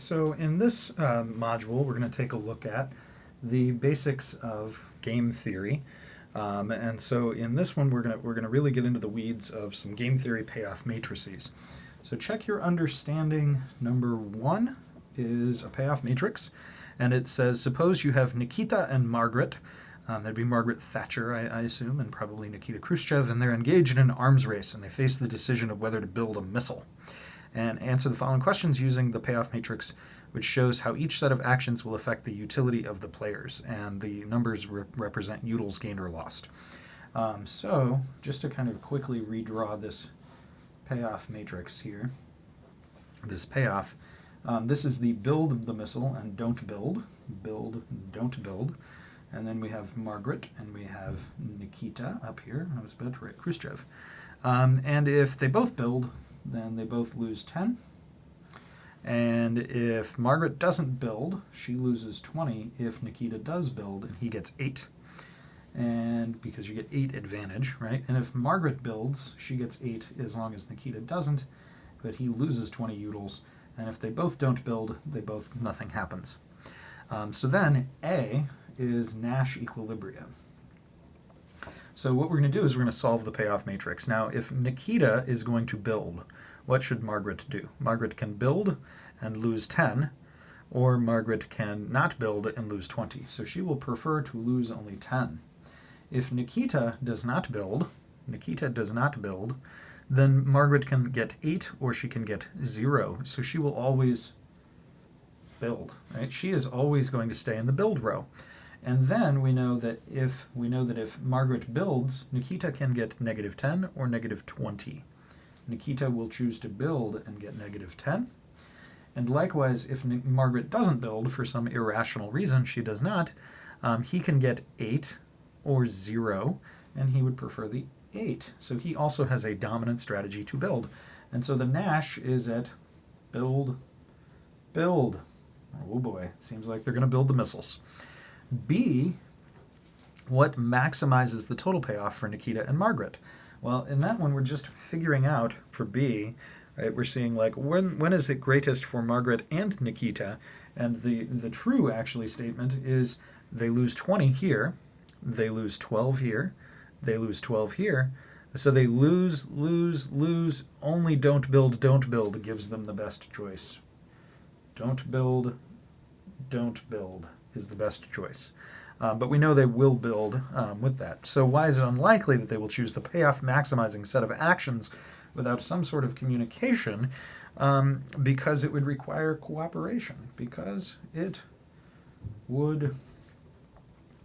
So in this module, we're going to take a look at the basics of game theory. And so in this one, we're gonna really get into the weeds of some game theory payoff matrices. So check your understanding. Number one is a payoff matrix, and it says, suppose you have Nikita and Margaret. That'd be Margaret Thatcher, I assume, and probably Nikita Khrushchev, and they're engaged in an arms race, and they face the decision of whether to build a missile. And answer the following questions using the payoff matrix, which shows how each set of actions will affect the utility of the players, and the numbers represent utils gained or lost. So just to kind of quickly redraw this payoff matrix here, this payoff, this is the build of the missile and don't build, don't build, and then we have Margaret and we have Nikita up here. I was about to write Khrushchev. And if they both build, then they both lose 10. And if Margaret doesn't build, she loses 20. If Nikita does build, and he gets 8. And because you get 8 advantage, right? And if Margaret builds, she gets 8 as long as Nikita doesn't, but he loses 20 utils. And if they both don't build, nothing happens. So then A is Nash Equilibria. So what we're going to do is we're going to solve the payoff matrix. Now, if Nikita is going to build, what should Margaret do? Margaret can build and lose 10, or Margaret can not build and lose 20. So she will prefer to lose only 10. If Nikita does not build, then Margaret can get 8 or she can get 0. So she will always build, right? She is always going to stay in the build row. And then we know that if Margaret builds, Nikita can get -10 or -20. Nikita will choose to build and get -10. And likewise, if Margaret doesn't build for some irrational reason, she does not, he can get 8 or 0, and he would prefer the 8. So he also has a dominant strategy to build. And so the Nash is at build. Oh boy, seems like they're going to build the missiles. B, what maximizes the total payoff for Nikita and Margaret? Well, in that one, we're just figuring out for B, right? We're seeing like when is it greatest for Margaret and Nikita? And the true actually statement is they lose 20 here, they lose 12 here, they lose 12 here. So they lose, only don't build gives them the best choice. Don't build is the best choice. But we know they will build with that. So why is it unlikely that they will choose the payoff maximizing set of actions without some sort of communication? Because it would require cooperation. Because it would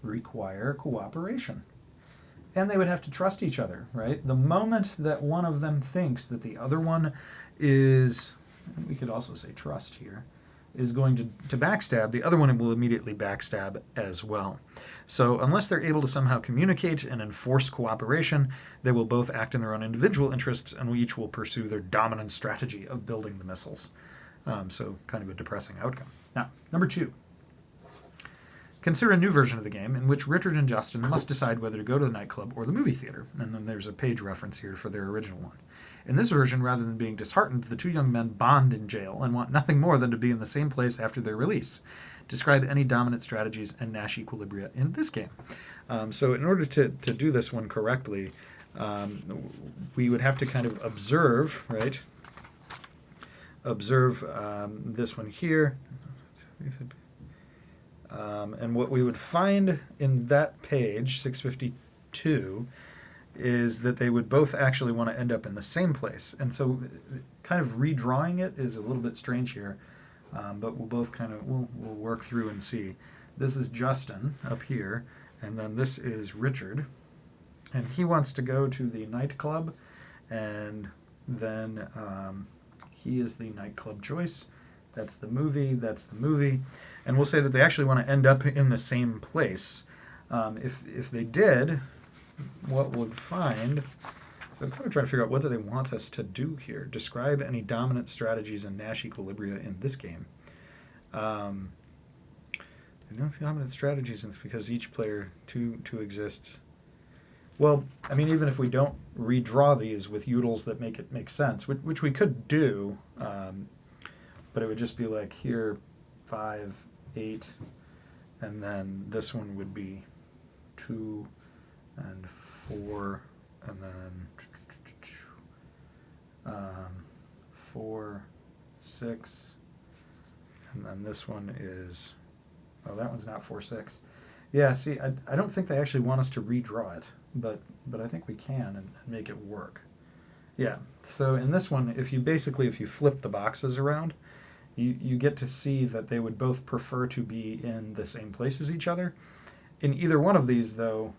require cooperation. And they would have to trust each other, right? The moment that one of them thinks that the other one is, we could also say trust here, is going to backstab, the other one will immediately backstab as well. So unless they're able to somehow communicate and enforce cooperation, they will both act in their own individual interests, and we each will pursue their dominant strategy of building the missiles. So kind of a depressing outcome. Now, number 2. Consider a new version of the game in which Richard and Justin must decide whether to go to the nightclub or the movie theater, and then there's a page reference here for their original one. In this version, rather than being disheartened, the two young men bond in jail and want nothing more than to be in the same place after their release. Describe any dominant strategies and Nash equilibria in this game. So in order to do this one correctly, we would have to kind of observe, right? Observe this one here. And what we would find in that page, 652, is that they would both actually want to end up in the same place. And so kind of redrawing it is a little bit strange here, but we'll both kind of, we'll work through and see. This is Justin up here, and then this is Richard. And he wants to go to the nightclub, and then he is the nightclub choice. That's the movie. And we'll say that they actually want to end up in the same place. If they did, what we'll find, so I'm kind of trying to figure out what do they want us to do here. Describe any dominant strategies in Nash equilibria in this game. Dominant strategies, it's because each player two exists. Well, I mean, even if we don't redraw these with utils that make it make sense, which we could do, but it would just be like here 5, 8, and then this one would be 2 and 4, and then 4, 6, and then this one is, oh, that one's not 4, 6. Yeah, see, I don't think they actually want us to redraw it, but I think we can and make it work. Yeah, so in this one, if you flip the boxes around, you get to see that they would both prefer to be in the same place as each other. In either one of these, though,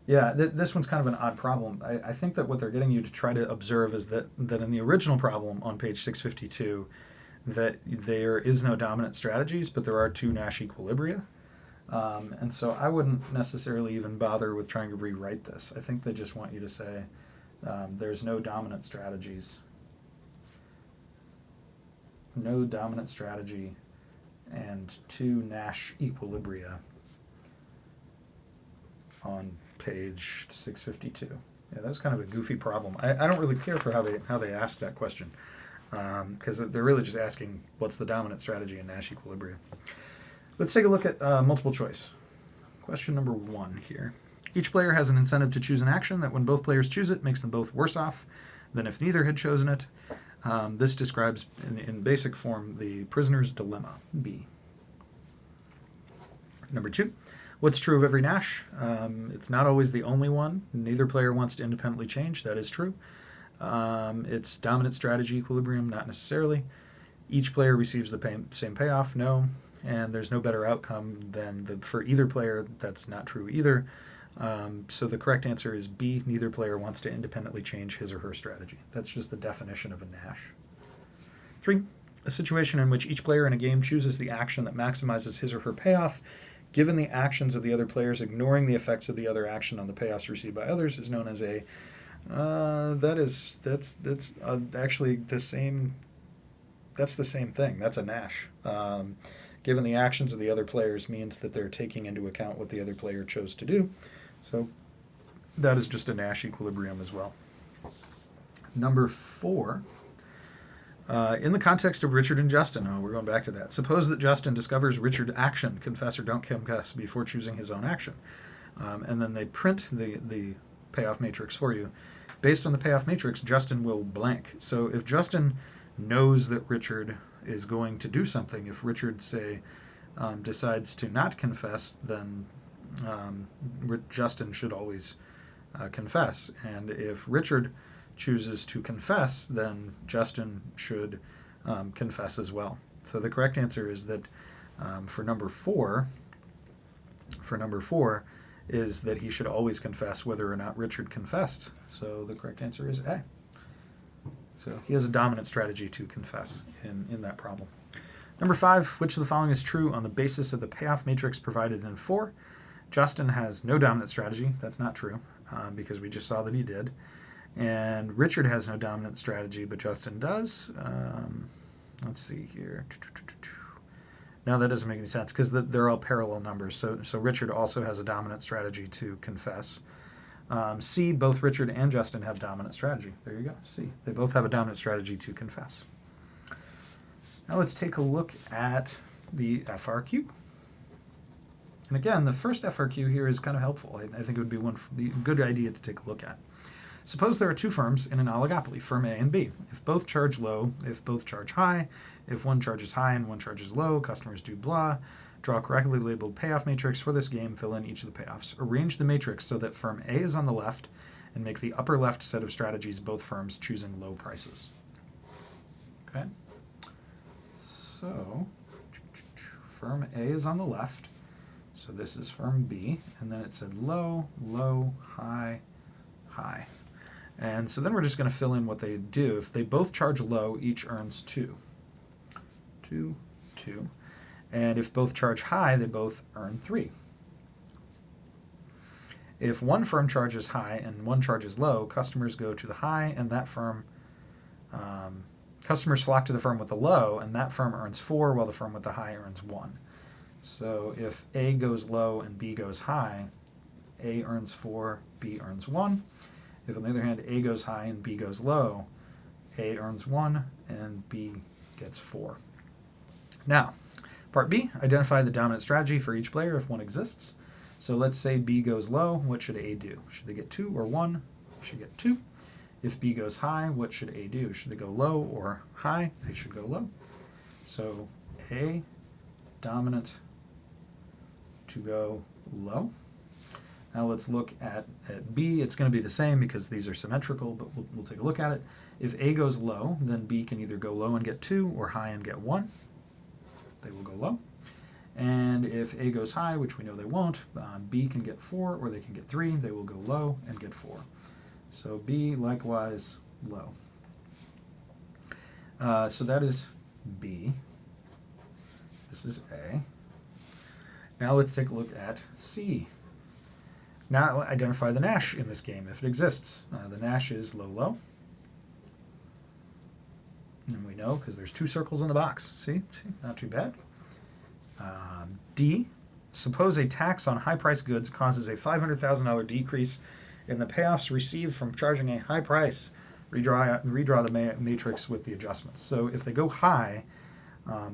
this one's kind of an odd problem. I think that what they're getting you to try to observe is that in the original problem on page 652, that there is no dominant strategies, but there are 2 Nash equilibria. And so I wouldn't necessarily even bother with trying to rewrite this. I think they just want you to say there's no dominant strategies. No dominant strategy and 2 Nash equilibria on page 652. Yeah, that's kind of a goofy problem. I don't really care for how they ask that question, because they're really just asking what's the dominant strategy in Nash equilibria. Let's take a look at multiple choice. Question number 1 here. Each player has an incentive to choose an action that when both players choose it makes them both worse off than if neither had chosen it. This describes, in basic form, the prisoner's dilemma, B. Number 2. What's true of every Nash? It's not always the only one. Neither player wants to independently change. That is true. It's dominant strategy equilibrium, not necessarily. Each player receives the same payoff, no. And there's no better outcome than for either player. That's not true either. So the correct answer is B. Neither player wants to independently change his or her strategy. That's just the definition of a Nash. 3. A situation in which each player in a game chooses the action that maximizes his or her payoff, given the actions of the other players, ignoring the effects of the other action on the payoffs received by others, is known as a. That's actually the same. That's the same thing. That's a Nash. Given the actions of the other players means that they're taking into account what the other player chose to do. So that is just a Nash equilibrium as well. Number 4. In the context of Richard and Justin, we're going back to that. Suppose that Justin discovers Richard's action, confess or don't confess, before choosing his own action. And then they print the payoff matrix for you. Based on the payoff matrix, Justin will blank. So if Justin knows that Richard is going to do something, if Richard, say, decides to not confess, then Justin should always confess. And if Richard chooses to confess, then Justin should confess as well. So the correct answer is that for number 4 is that he should always confess whether or not Richard confessed. So the correct answer is A. So he has a dominant strategy to confess in that problem. Number 5, which of the following is true on the basis of the payoff matrix provided in 4? Justin has no dominant strategy. That's not true, because we just saw that he did. And Richard has no dominant strategy, but Justin does. Let's see here. Now that doesn't make any sense, because they're all parallel numbers. So Richard also has a dominant strategy to confess. C, both Richard and Justin have dominant strategy. There you go, C. They both have a dominant strategy to confess. Now let's take a look at the FRQ. And again, the first FRQ here is kind of helpful. I think it would be a good idea to take a look at. Suppose there are 2 firms in an oligopoly, firm A and B. If both charge low, if both charge high, if one charges high and one charges low, customers do blah. Draw a correctly labeled payoff matrix for this game, fill in each of the payoffs. Arrange the matrix so that firm A is on the left, and make the upper left set of strategies both firms choosing low prices. Okay? So, firm A is on the left, so this is firm B, and then it said low, low, high, high. And so then we're just going to fill in what they do. If they both charge low, each earns 2. 2, 2. And if both charge high, they both earn 3. If one firm charges high and one charges low, customers go to the high, and that firm, customers flock to the firm with the low, and that firm earns 4, while the firm with the high earns 1. So if A goes low and B goes high, A earns 4, B earns 1. If, on the other hand, A goes high and B goes low, A earns 1 and B gets 4. Now, part B, identify the dominant strategy for each player if one exists. So let's say B goes low, what should A do? Should they get 2 or 1? They should get 2. If B goes high, what should A do? Should they go low or high? They should go low. So A, dominant to go low. Now let's look at B. It's going to be the same because these are symmetrical, but we'll take a look at it. If A goes low, then B can either go low and get 2 or high and get 1. They will go low. And if A goes high, which we know they won't, B can get 4 or they can get 3. They will go low and get 4. So B, likewise, low. So that is B. This is A. Now let's take a look at C. Now identify the Nash in this game if it exists. The Nash is low, low. And we know because there's 2 circles in the box. See? Not too bad. D, suppose a tax on high-priced goods causes a $500,000 decrease in the payoffs received from charging a high price. Redraw the matrix with the adjustments. So if they go high,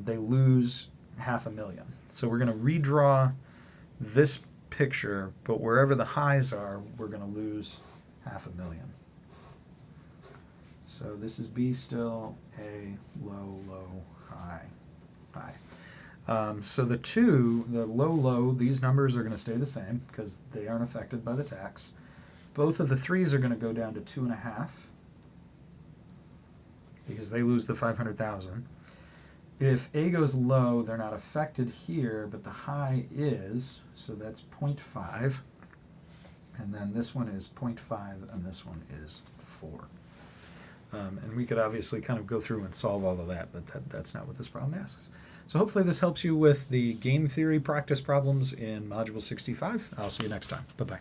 they lose $500,000. So we're going to redraw this picture, but wherever the highs are, we're going to lose $500,000. So this is B still, A, low, low, high, high. So the 2, the low, low, these numbers are going to stay the same because they aren't affected by the tax. Both of the 3s are going to go down to 2.5 because they lose the $500,000. If A goes low, they're not affected here, but the high is, so that's 0.5. And then this one is 0.5, and this one is 4. And we could obviously kind of go through and solve all of that, but that's not what this problem asks. So hopefully this helps you with the game theory practice problems in Module 65. I'll see you next time. Bye-bye.